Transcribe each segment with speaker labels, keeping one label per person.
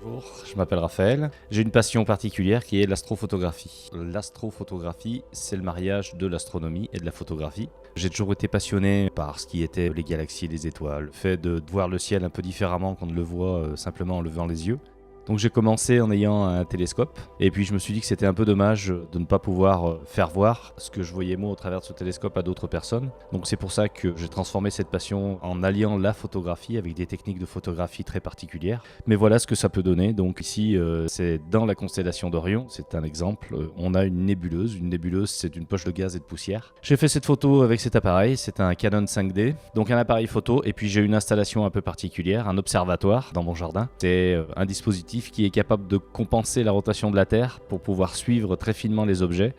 Speaker 1: Bonjour, je m'appelle Raphaël. J'ai une passion particulière qui est l'astrophotographie. L'astrophotographie, c'est le mariage de l'astronomie et de la photographie. J'ai toujours été passionné par ce qui était les galaxies et les étoiles, le fait de voir le ciel un peu différemment qu'on ne le voit simplement en levant les yeux. Donc j'ai commencé en ayant un télescope et puis je me suis dit que c'était un peu dommage de ne pas pouvoir faire voir ce que je voyais moi au travers de ce télescope à d'autres personnes. Donc c'est pour ça que j'ai transformé cette passion en alliant la photographie avec des techniques de photographie très particulières. Mais voilà ce que ça peut donner. Donc ici c'est dans la constellation d'Orion, c'est un exemple. On a une nébuleuse. Une nébuleuse, c'est une poche de gaz et de poussière. J'ai fait cette photo avec cet appareil, c'est un Canon 5D, donc un appareil photo, et puis j'ai une installation un peu particulière, un observatoire dans mon jardin. C'est un dispositif qui est capable de compenser la rotation de la Terre pour pouvoir suivre très finement les objets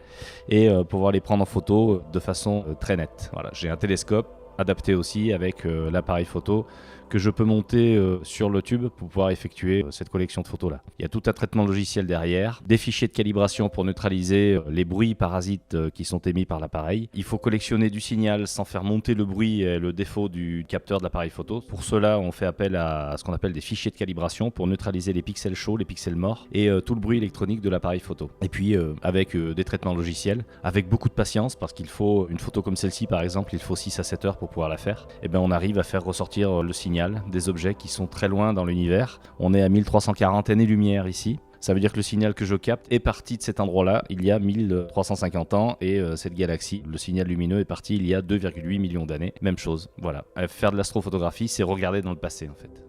Speaker 1: et pouvoir les prendre en photo de façon très nette. Voilà, j'ai un télescope adapté aussi avec l'appareil photo que je peux monter sur le tube pour pouvoir effectuer cette collection de photos là. Il y a tout un traitement logiciel derrière, des fichiers de calibration pour neutraliser les bruits parasites qui sont émis par l'appareil. Il faut collectionner du signal sans faire monter le bruit et le défaut du capteur de l'appareil photo. Pour cela, on fait appel à ce qu'on appelle des fichiers de calibration pour neutraliser les pixels chauds, les pixels morts et tout le bruit électronique de l'appareil photo. Et puis avec des traitements logiciels, avec beaucoup de patience parce qu'il faut une photo comme celle-ci par exemple, il faut 6 à 7 heures pour pouvoir la faire. Et bien on arrive à faire ressortir le signal des objets qui sont très loin dans l'univers. On est à 1340 années-lumière ici. Ça veut dire que le signal que je capte est parti de cet endroit-là il y a 1350 ans et cette galaxie, le signal lumineux est parti il y a 2,8 millions d'années. Même chose, voilà. Faire de l'astrophotographie, c'est regarder dans le passé en fait.